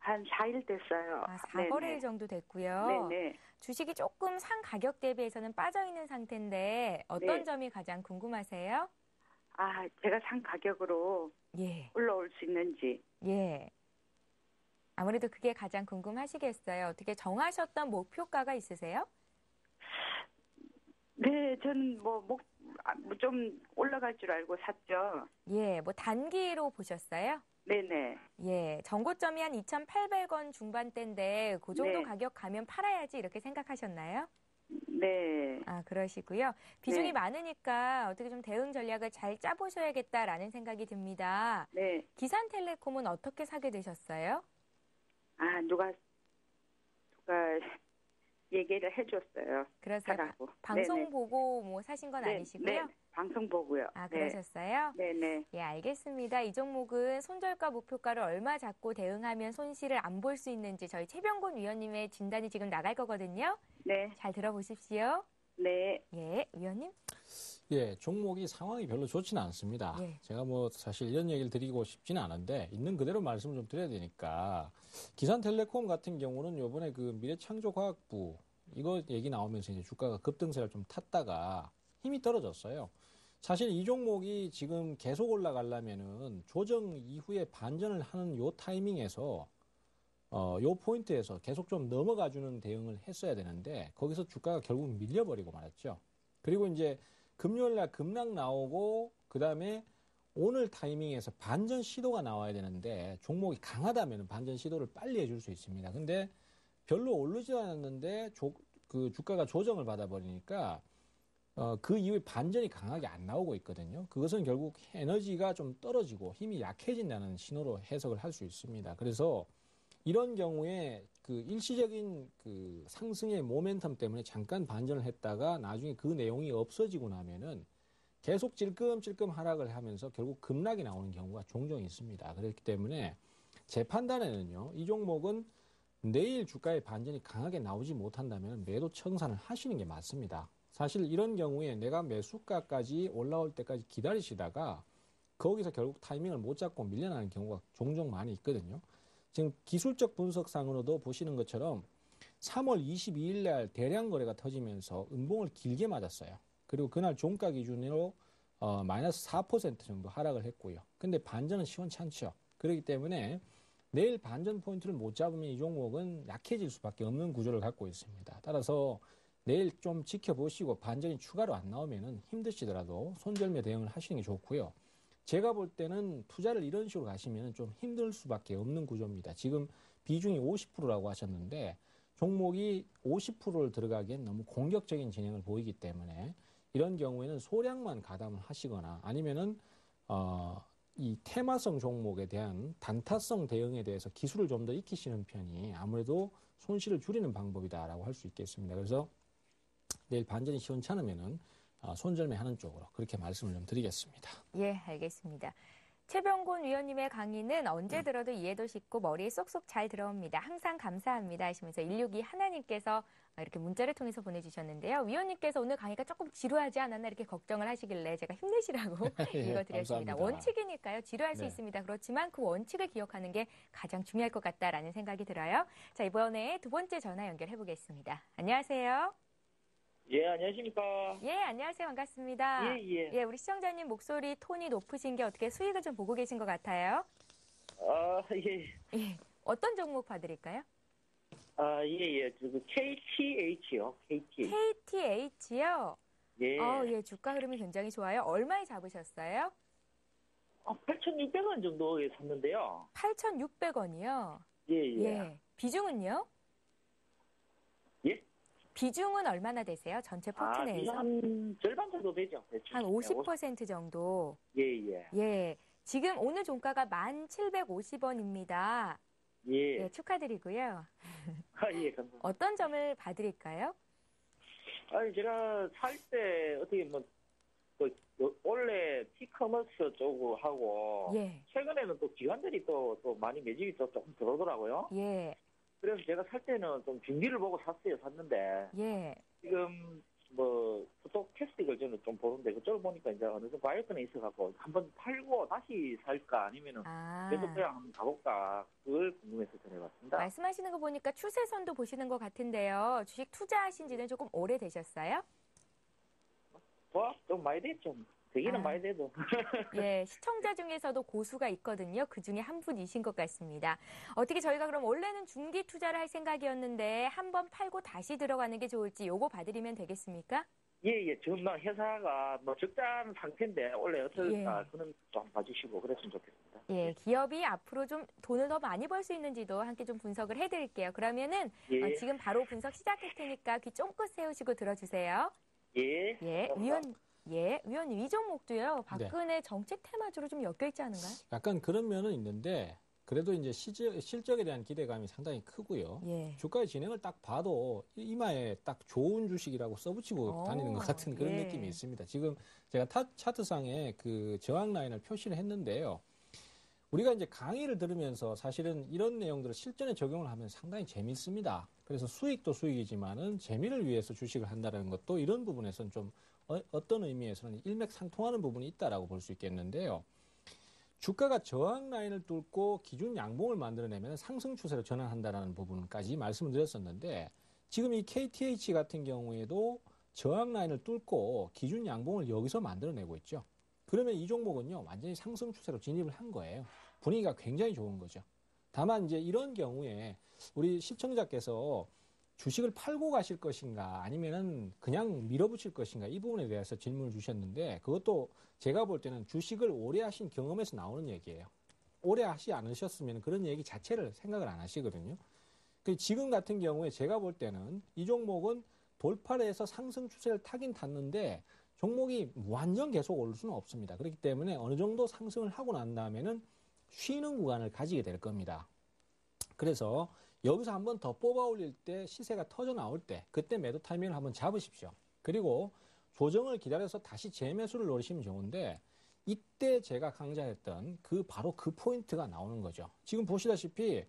한 4일 됐어요. 아, 4거래일 정도 됐고요. 네네. 주식이 조금 산 가격 대비해서는 빠져 있는 상태인데 어떤 네. 점이 가장 궁금하세요? 아, 제가 산 가격으로 예, 올라올 수 있는지. 예. 아무래도 그게 가장 궁금하시겠어요. 어떻게 정하셨던 목표가가 있으세요? 네, 저는 좀 올라갈 줄 알고 샀죠. 예, 뭐 단기로 보셨어요? 네네. 예, 전고점이 한 2,800원 중반대인데 그 정도 네. 가격 가면 팔아야지 이렇게 생각하셨나요? 네. 아, 그러시고요. 비중이 네. 많으니까 어떻게 좀 대응 전략을 잘 짜보셔야겠다라는 생각이 듭니다. 네. 기산텔레콤은 어떻게 사게 되셨어요? 아, 누가 얘기를 해줬어요. 그래서 사라고. 방송 네네. 보고 뭐 사신 건 네, 아니시고요? 네. 방송 보고요. 아, 네. 그러셨어요? 네네. 예, 알겠습니다. 이 종목은 손절가 목표가를 얼마 잡고 대응하면 손실을 안 볼 수 있는지 저희 최병곤 위원님의 진단이 지금 나갈 거거든요. 네. 잘 들어보십시오. 네. 예, 위원님. 예, 종목이 상황이 별로 좋지는 않습니다. 예. 제가 뭐 사실 이런 얘기를 드리고 싶지는 않은데 있는 그대로 말씀을 좀 드려야 되니까 기산텔레콤 같은 경우는 요번에 그 미래창조과학부 이거 얘기 나오면서 이제 주가가 급등세를 좀 탔다가 힘이 떨어졌어요. 사실 이 종목이 지금 계속 올라가려면은 조정 이후에 반전을 하는 요 타이밍에서 요 포인트에서 계속 좀 넘어가주는 대응을 했어야 되는데 거기서 주가가 결국 밀려버리고 말았죠. 그리고 이제 금요일 날 급락 나오고 그다음에 오늘 타이밍에서 반전 시도가 나와야 되는데 종목이 강하다면 반전 시도를 빨리 해줄 수 있습니다. 근데 별로 오르지 않았는데 그 주가가 조정을 받아버리니까 그 이후에 반전이 강하게 안 나오고 있거든요. 그것은 결국 에너지가 좀 떨어지고 힘이 약해진다는 신호로 해석을 할 수 있습니다. 그래서 이런 경우에 그 일시적인 그 상승의 모멘텀 때문에 잠깐 반전을 했다가 나중에 그 내용이 없어지고 나면은 계속 찔끔찔끔 하락을 하면서 결국 급락이 나오는 경우가 종종 있습니다. 그렇기 때문에 제 판단에는요, 이 종목은 내일 주가의 반전이 강하게 나오지 못한다면 매도 청산을 하시는 게 맞습니다. 사실 이런 경우에 내가 매수가까지 올라올 때까지 기다리시다가 거기서 결국 타이밍을 못 잡고 밀려나는 경우가 종종 많이 있거든요. 지금 기술적 분석상으로도 보시는 것처럼 3월 22일 날 대량 거래가 터지면서 음봉을 길게 맞았어요. 그리고 그날 종가 기준으로 마이너스 4% 정도 하락을 했고요. 근데 반전은 시원찮죠. 그렇기 때문에 내일 반전 포인트를 못 잡으면 이 종목은 약해질 수밖에 없는 구조를 갖고 있습니다. 따라서 내일 좀 지켜보시고 반전이 추가로 안 나오면은 힘드시더라도 손절매 대응을 하시는 게 좋고요. 제가 볼 때는 투자를 이런 식으로 가시면 좀 힘들 수밖에 없는 구조입니다. 지금 비중이 50%라고 하셨는데 종목이 50%를 들어가기엔 너무 공격적인 진행을 보이기 때문에 이런 경우에는 소량만 가담을 하시거나 아니면은 이 테마성 종목에 대한 단타성 대응에 대해서 기술을 좀 더 익히시는 편이 아무래도 손실을 줄이는 방법이다라고 할 수 있겠습니다. 그래서 내일 반전이 시원찮으면은 손절매 하는 쪽으로 그렇게 말씀을 좀 드리겠습니다. 예, 알겠습니다. 최병곤 위원님의 강의는 언제 들어도 이해도 쉽고 머리에 쏙쏙 잘 들어옵니다. 항상 감사합니다 하시면서 162 하나님께서 이렇게 문자를 통해서 보내주셨는데요. 위원님께서 오늘 강의가 조금 지루하지 않았나 이렇게 걱정을 하시길래 제가 힘내시라고 예, 읽어드렸습니다. 감사합니다. 원칙이니까요. 지루할 수 네. 있습니다. 그렇지만 그 원칙을 기억하는 게 가장 중요할 것 같다라는 생각이 들어요. 자, 이번에 두 번째 전화 연결해 보겠습니다. 안녕하세요. 예, 안녕하십니까. 예, 안녕하세요. 반갑습니다. 예. 우리 시청자님 목소리 톤이 높으신 게 어떻게 수익을 좀 보고 계신 것 같아요. 예. 예, 어떤 종목 봐드릴까요? 예. 그 KTH요. KT. KTH요? 예. 예, 주가 흐름이 굉장히 좋아요. 얼마에 잡으셨어요? 8,600원 정도에 샀는데요. 8,600원이요? 예. 비중은요? 예? 비중은 얼마나 되세요? 전체 포트 내에서? 한 절반 정도 되죠. 대충. 한 50% 정도. 예. 예. 지금 오늘 종가가 1,750원입니다. 예. 예, 축하드리고요. 예, 감사합니다. 어떤 점을 봐드릴까요? 제가 살 때 어떻게 원래 티커머스 쪽하고 예. 최근에는 또 기관들이 또 많이 매집이 또 조금 들어오더라고요. 예. 그래서 제가 살 때는 좀 준비를 보고 샀는데 예. 지금 또 캐스팅을 저는 좀 보는데 그쪽을 보니까 이제 어느 정도 과열권에 있어갖고 한번 팔고 다시 살까 아니면은 계속 그냥 한번 가볼까 그걸 궁금해서 전해봤습니다. 말씀하시는 거 보니까 추세선도 보시는 것 같은데요. 주식 투자하신 지는 조금 오래되셨어요? 좀 많이 됐죠. 되기는 많이 돼도. 예, 시청자 중에서도 고수가 있거든요. 그 중에 한 분이신 것 같습니다. 어떻게 저희가 그럼 원래는 중기 투자를 할 생각이었는데 한번 팔고 다시 들어가는 게 좋을지 요거 봐드리면 되겠습니까? 예. 지금 회사가 적자한 상태인데 원래 어떨까 그는 좀 봐주시고 그랬으면 좋겠습니다. 예, 기업이 앞으로 좀 돈을 더 많이 벌 수 있는지도 함께 좀 분석을 해드릴게요. 그러면은 지금 바로 분석 시작할 테니까 귀 쫑긋 세우시고 들어주세요. 예. 위원님 이 종목도요. 박근혜 정책 테마주로 좀 엮여있지 않은가요? 약간 그런 면은 있는데 그래도 이제 실적에 대한 기대감이 상당히 크고요. 주가의 진행을 딱 봐도 이마에 딱 좋은 주식이라고 써붙이고 다니는 것 같은 그런 느낌이 있습니다. 지금 제가 차트상에 그 저항 라인을 표시를 했는데요. 우리가 이제 강의를 들으면서 사실은 이런 내용들을 실전에 적용을 하면 상당히 재밌습니다. 그래서 수익도 수익이지만은 재미를 위해서 주식을 한다는 것도 이런 부분에서는 좀 어떤 의미에서는 일맥상통하는 부분이 있다라고 볼 수 있겠는데요. 주가가 저항 라인을 뚫고 기준 양봉을 만들어내면 상승 추세로 전환한다라는 부분까지 말씀을 드렸었는데 지금 이 KTH 같은 경우에도 저항 라인을 뚫고 기준 양봉을 여기서 만들어내고 있죠. 그러면 이 종목은요, 완전히 상승 추세로 진입을 한 거예요. 분위기가 굉장히 좋은 거죠. 다만 이제 이런 경우에 우리 시청자께서 주식을 팔고 가실 것인가 아니면은 그냥 밀어붙일 것인가 이 부분에 대해서 질문을 주셨는데 그것도 제가 볼 때는 주식을 오래 하신 경험에서 나오는 얘기예요. 오래 하지 않으셨으면 그런 얘기 자체를 생각을 안 하시거든요. 지금 같은 경우에 제가 볼 때는 이 종목은 돌파를 해서 상승 추세를 타긴 탔는데 종목이 완전 계속 오를 수는 없습니다. 그렇기 때문에 어느 정도 상승을 하고 난 다음에는 쉬는 구간을 가지게 될 겁니다. 그래서 여기서 한번 더 뽑아 올릴 때 시세가 터져 나올 때 그때 매도 타이밍을 한번 잡으십시오. 그리고 조정을 기다려서 다시 재매수를 노리시면 좋은데 이때 제가 강좌했던 바로 그 포인트가 나오는 거죠. 지금 보시다시피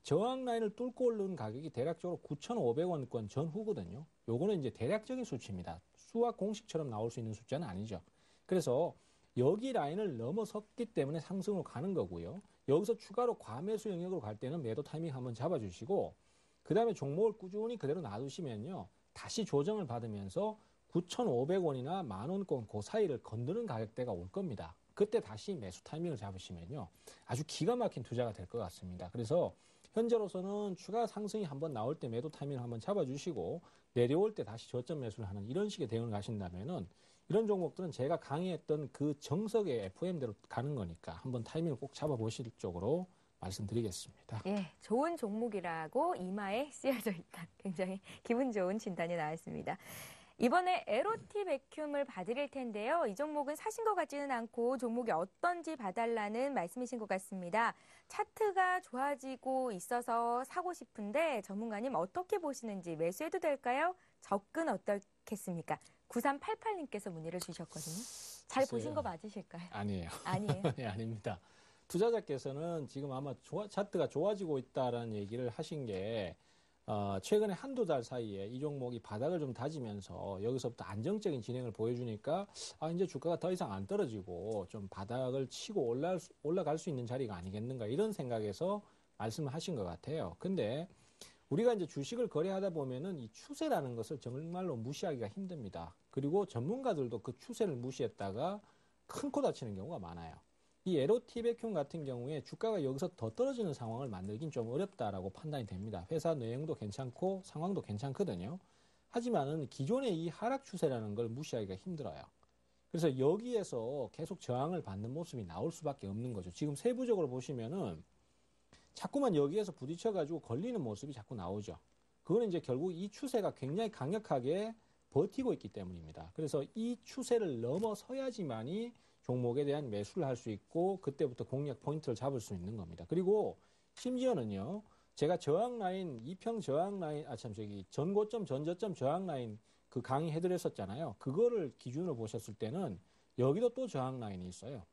저항 라인을 뚫고 오르는 가격이 대략적으로 9,500원권 전후거든요. 요거는 이제 대략적인 수치입니다. 수학 공식처럼 나올 수 있는 숫자는 아니죠. 그래서 여기 라인을 넘어섰기 때문에 상승으로 가는 거고요. 여기서 추가로 과매수 영역으로 갈 때는 매도 타이밍 한번 잡아주시고 그 다음에 종목을 꾸준히 그대로 놔두시면요. 다시 조정을 받으면서 9,500원이나 만원권 그 사이를 건드는 가격대가 올 겁니다. 그때 다시 매수 타이밍을 잡으시면요. 아주 기가 막힌 투자가 될 것 같습니다. 그래서 현재로서는 추가 상승이 한번 나올 때 매도 타이밍을 한번 잡아주시고 내려올 때 다시 저점 매수를 하는 이런 식의 대응을 하신다면은 이런 종목들은 제가 강의했던 그 정석의 FOM대로 가는 거니까 한번 타이밍을 꼭 잡아보실 쪽으로 말씀드리겠습니다. 예, 좋은 종목이라고 이마에 쓰여져 있다. 굉장히 기분 좋은 진단이 나왔습니다. 이번에 에로티 백큐을 봐드릴 텐데요. 이 종목은 사신 것 같지는 않고 종목이 어떤지 봐달라는 말씀이신 것 같습니다. 차트가 좋아지고 있어서 사고 싶은데 전문가님 어떻게 보시는지 매수해도 될까요? 접근 어떻겠습니까? 9388님께서 문의를 주셨거든요. 잘 보신 거 맞으실까요? 아니에요. 아니에요? 네, 아닙니다. 투자자께서는 지금 아마 차트가 좋아지고 있다라는 얘기를 하신 게 최근에 한두 달 사이에 이 종목이 바닥을 좀 다지면서 여기서부터 안정적인 진행을 보여주니까 이제 주가가 더 이상 안 떨어지고 좀 바닥을 치고 올라갈 수 있는 자리가 아니겠는가 이런 생각에서 말씀을 하신 것 같아요. 근데 우리가 이제 주식을 거래하다 보면은 이 추세라는 것을 정말로 무시하기가 힘듭니다. 그리고 전문가들도 그 추세를 무시했다가 큰 코 다치는 경우가 많아요. 이 에로티베큐 같은 경우에 주가가 여기서 더 떨어지는 상황을 만들긴 좀 어렵다라고 판단이 됩니다. 회사 내용도 괜찮고 상황도 괜찮거든요. 하지만은 기존의 이 하락 추세라는 걸 무시하기가 힘들어요. 그래서 여기에서 계속 저항을 받는 모습이 나올 수밖에 없는 거죠. 지금 세부적으로 보시면은 자꾸만 여기에서 부딪혀가지고 걸리는 모습이 자꾸 나오죠. 그거는 이제 결국 이 추세가 굉장히 강력하게 버티고 있기 때문입니다. 그래서 이 추세를 넘어서야지만이 종목에 대한 매수를 할 수 있고 그때부터 공략 포인트를 잡을 수 있는 겁니다. 그리고 심지어는요. 제가 저항 라인, 이평 저항 라인, 전고점, 전저점 저항 라인 그 강의 해드렸었잖아요. 그거를 기준으로 보셨을 때는 여기도 또 저항 라인이 있어요.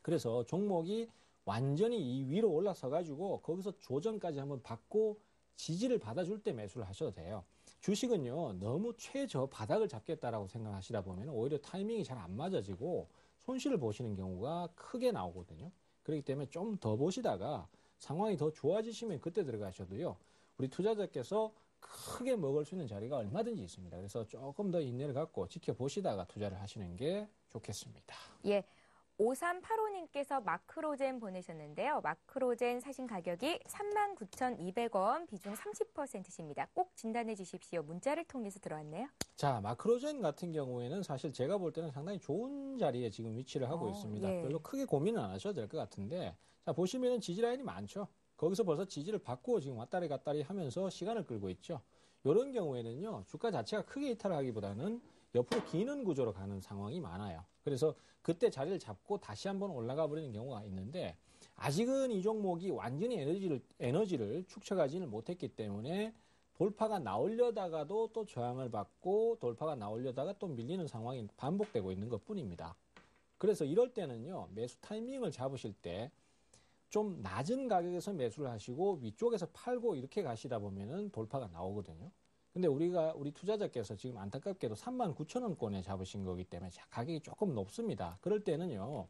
그래서 종목이 완전히 이 위로 올라서 가지고 거기서 조정까지 한번 받고 지지를 받아줄 때 매수를 하셔도 돼요. 주식은요, 너무 최저 바닥을 잡겠다라고 생각하시다 보면 오히려 타이밍이 잘 안 맞아지고 손실을 보시는 경우가 크게 나오거든요. 그렇기 때문에 좀 더 보시다가 상황이 더 좋아지시면 그때 들어가셔도요, 우리 투자자께서 크게 먹을 수 있는 자리가 얼마든지 있습니다. 그래서 조금 더 인내를 갖고 지켜보시다가 투자를 하시는 게 좋겠습니다. 예. 5385님께서 마크로젠 보내셨는데요. 마크로젠 사신 가격이 39,200원, 비중 30%십니다. 꼭 진단해 주십시오. 문자를 통해서 들어왔네요. 자, 마크로젠 같은 경우에는 사실 제가 볼 때는 상당히 좋은 자리에 지금 위치를 하고 있습니다. 예. 별로 크게 고민은 안 하셔도 될 것 같은데, 자, 보시면은 지지 라인이 많죠. 거기서 벌써 지지를 받고 지금 왔다리 갔다리 하면서 시간을 끌고 있죠. 이런 경우에는요, 주가 자체가 크게 이탈을 하기보다는 옆으로 기는 구조로 가는 상황이 많아요. 그래서 그때 자리를 잡고 다시 한번 올라가 버리는 경우가 있는데, 아직은 이 종목이 완전히 에너지를 축적하지는 못했기 때문에 돌파가 나오려다가도 또 저항을 받고 돌파가 나오려다가 또 밀리는 상황이 반복되고 있는 것 뿐입니다. 그래서 이럴 때는요, 매수 타이밍을 잡으실 때 좀 낮은 가격에서 매수를 하시고 위쪽에서 팔고 이렇게 가시다 보면은 돌파가 나오거든요. 근데 우리 투자자께서 지금 안타깝게도 39,000원권에 잡으신 거기 때문에 가격이 조금 높습니다. 그럴 때는요,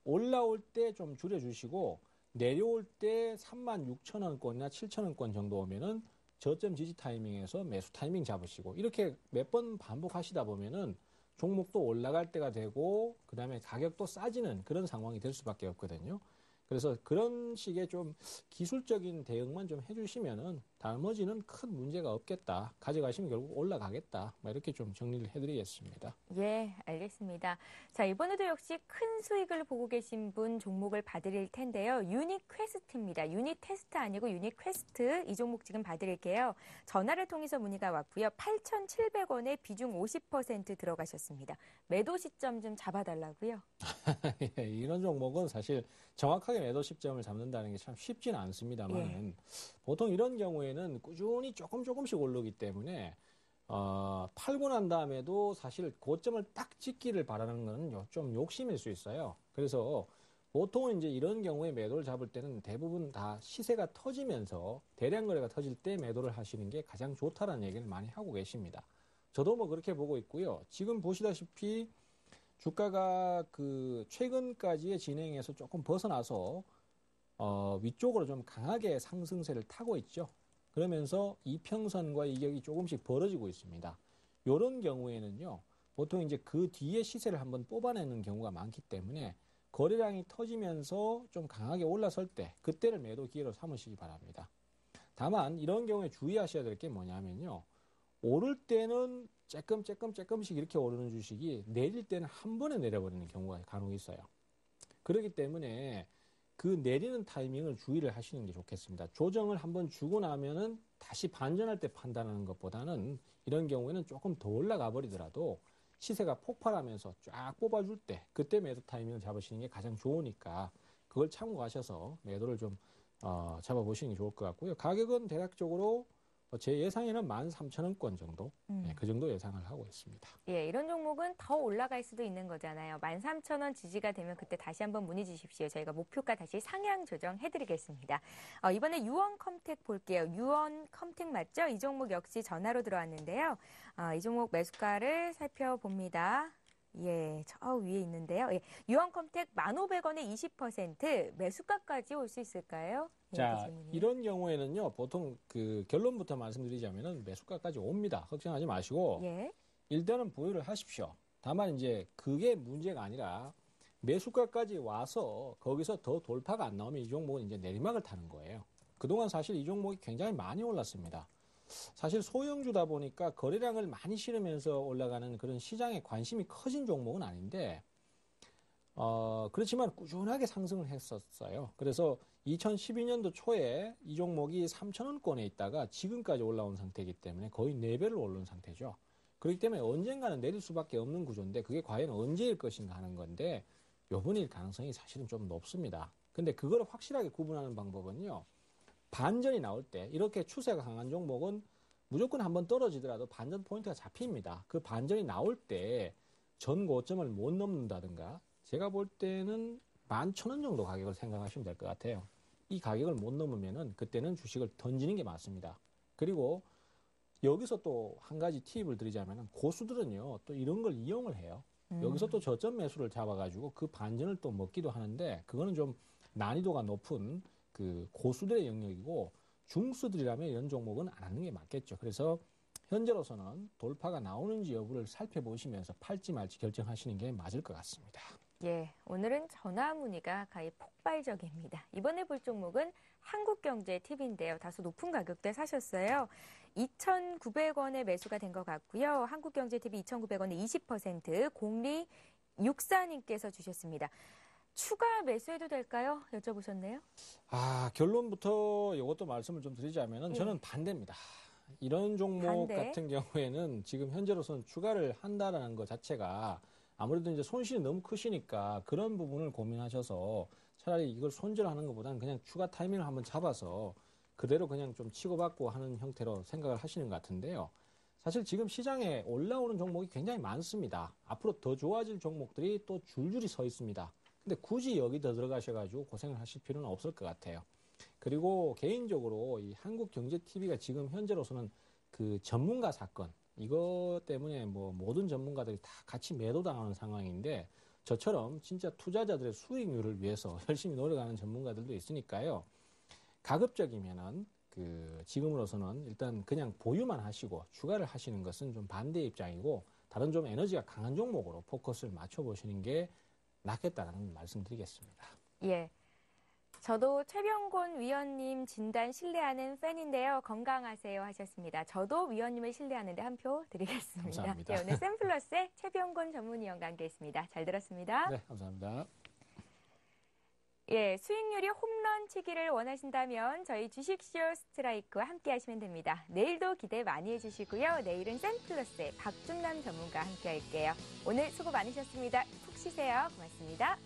올라올 때 좀 줄여주시고 내려올 때 36,000원권이나 7,000원권 정도 오면은 저점 지지 타이밍에서 매수 타이밍 잡으시고 이렇게 몇 번 반복하시다 보면은 종목도 올라갈 때가 되고 그다음에 가격도 싸지는 그런 상황이 될 수밖에 없거든요. 그래서 그런 식의 좀 기술적인 대응만 좀 해주시면은 나머지는 큰 문제가 없겠다. 가져가시면 결국 올라가겠다. 이렇게 좀 정리를 해드리겠습니다. 예, 알겠습니다. 자, 이번에도 역시 큰 수익을 보고 계신 분 종목을 봐드릴 텐데요. 유니퀘스트입니다. 유니테스트 아니고 유니퀘스트 이 종목 지금 봐드릴게요. 전화를 통해서 문의가 왔고요. 8,700원에 비중 50% 들어가셨습니다. 매도 시점 좀 잡아달라고요. 이런 종목은 사실 정확하게 매도 시점을 잡는다는 게 참 쉽지는 않습니다만 보통 이런 경우에는 꾸준히 조금씩 오르기 때문에 팔고 난 다음에도 사실 고점을 딱 찍기를 바라는 건 좀 욕심일 수 있어요. 그래서 보통은 이제 이런 경우에 매도를 잡을 때는 대부분 다 시세가 터지면서 대량 거래가 터질 때 매도를 하시는 게 가장 좋다라는 얘기를 많이 하고 계십니다. 저도 뭐 그렇게 보고 있고요. 지금 보시다시피 주가가 그 최근까지의 진행에서 조금 벗어나서 위쪽으로 좀 강하게 상승세를 타고 있죠. 그러면서 이평선과 이격이 조금씩 벌어지고 있습니다. 이런 경우에는요, 보통 이제 그 뒤에 시세를 한번 뽑아내는 경우가 많기 때문에 거래량이 터지면서 좀 강하게 올라설 때 그때를 매도 기회로 삼으시기 바랍니다. 다만 이런 경우에 주의하셔야 될 게 뭐냐면요, 오를 때는 조금씩 이렇게 오르는 주식이 내릴 때는 한 번에 내려버리는 경우가 간혹 있어요. 그렇기 때문에 그 내리는 타이밍을 주의를 하시는 게 좋겠습니다. 조정을 한번 주고 나면은 다시 반전할 때 판단하는 것보다는 이런 경우에는 조금 더 올라가 버리더라도 시세가 폭발하면서 쫙 뽑아줄 때 그때 매도 타이밍을 잡으시는 게 가장 좋으니까 그걸 참고하셔서 매도를 좀 잡아보시는 게 좋을 것 같고요. 가격은 대략적으로 제 예상에는 13,000원권 정도, 그 정도 예상을 하고 있습니다. 예, 이런 종목은 더 올라갈 수도 있는 거잖아요. 13,000원 지지가 되면 그때 다시 한번 문의 주십시오. 저희가 목표가 다시 상향 조정해드리겠습니다. 이번에 유언컴텍 볼게요. 유언컴텍 맞죠? 이 종목 역시 전화로 들어왔는데요. 이 종목 매수가를 살펴봅니다. 예, 저 위에 있는데요. 예, 유언컴텍 1,500원에 20% 매수가까지 올 수 있을까요? 예, 자, 이런 경우에는요, 보통 그 결론부터 말씀드리자면은 매수가까지 옵니다. 걱정하지 마시고, 예. 일단은 보유를 하십시오. 다만 이제 그게 문제가 아니라 매수가까지 와서 거기서 더 돌파가 안 나오면 이 종목은 이제 내리막을 타는 거예요. 그동안 사실 이 종목이 굉장히 많이 올랐습니다. 사실 소형주다 보니까 거래량을 많이 실으면서 올라가는 그런 시장에 관심이 커진 종목은 아닌데, 그렇지만 꾸준하게 상승을 했었어요. 그래서 2012년도 초에 이 종목이 3,000원권에 있다가 지금까지 올라온 상태이기 때문에 거의 4배를 오른 상태죠. 그렇기 때문에 언젠가는 내릴 수밖에 없는 구조인데 그게 과연 언제일 것인가 하는 건데 요번일 가능성이 사실은 좀 높습니다. 근데 그걸 확실하게 구분하는 방법은요, 반전이 나올 때 이렇게 추세가 강한 종목은 무조건 한번 떨어지더라도 반전 포인트가 잡힙니다. 그 반전이 나올 때 전 고점을 못 넘는다든가 제가 볼 때는 11,000원 정도 가격을 생각하시면 될 것 같아요. 이 가격을 못 넘으면은 그때는 주식을 던지는 게 맞습니다. 그리고 여기서 또 한 가지 팁을 드리자면 고수들은요, 또 이런 걸 이용을 해요. 여기서 또 저점 매수를 잡아가지고 그 반전을 또 먹기도 하는데, 그거는 좀 난이도가 높은 그 고수들의 영역이고, 중수들이라면 이런 종목은 안 하는 게 맞겠죠. 그래서 현재로서는 돌파가 나오는지 여부를 살펴보시면서 팔지 말지 결정하시는 게 맞을 것 같습니다. 예, 오늘은 전화 문의가 가히 폭발적입니다. 이번에 볼 종목은 한국경제TV인데요. 다소 높은 가격대 사셨어요. 2,900원에 매수가 된 것 같고요. 한국경제TV 2,900원에 20%, 공리 64님께서 주셨습니다. 추가 매수해도 될까요? 여쭤보셨네요. 결론부터 이것도 말씀을 좀 드리자면은 저는 반대입니다. 이런 종목 반대? 같은 경우에는 지금 현재로서는 추가를 한다라는 것 자체가 아무래도 이제 손실이 너무 크시니까 그런 부분을 고민하셔서 차라리 이걸 손절하는 것보다는 그냥 추가 타이밍을 한번 잡아서 그대로 그냥 좀 치고받고 하는 형태로 생각을 하시는 것 같은데요. 사실 지금 시장에 올라오는 종목이 굉장히 많습니다. 앞으로 더 좋아질 종목들이 또 줄줄이 서 있습니다. 근데 굳이 여기 더 들어가셔가지고 고생을 하실 필요는 없을 것 같아요. 그리고 개인적으로 이 한국경제TV가 지금 현재로서는 그 전문가 사건, 이것 때문에 뭐 모든 전문가들이 다 같이 매도당하는 상황인데, 저처럼 진짜 투자자들의 수익률을 위해서 열심히 노력하는 전문가들도 있으니까요. 가급적이면은 그 지금으로서는 일단 그냥 보유만 하시고 추가를 하시는 것은 좀 반대 입장이고, 다른 좀 에너지가 강한 종목으로 포커스를 맞춰보시는 게 낫겠다라는 말씀드리겠습니다. 예. 저도 최병곤 위원님 진단 신뢰하는 팬인데요. 건강하세요 하셨습니다. 저도 위원님을 신뢰하는데 한 표 드리겠습니다. 감사합니다. 네, 오늘 샘플러스의 최병곤 전문위원과 함께했습니다. 잘 들었습니다. 네, 감사합니다. 예, 수익률이 홈런 치기를 원하신다면 저희 주식쇼 스트라이크와 함께 하시면 됩니다. 내일도 기대 많이 해주시고요. 내일은 샘플러스의 박준남 전문가와 함께 할게요. 오늘 수고 많으셨습니다. 푹 쉬세요. 고맙습니다.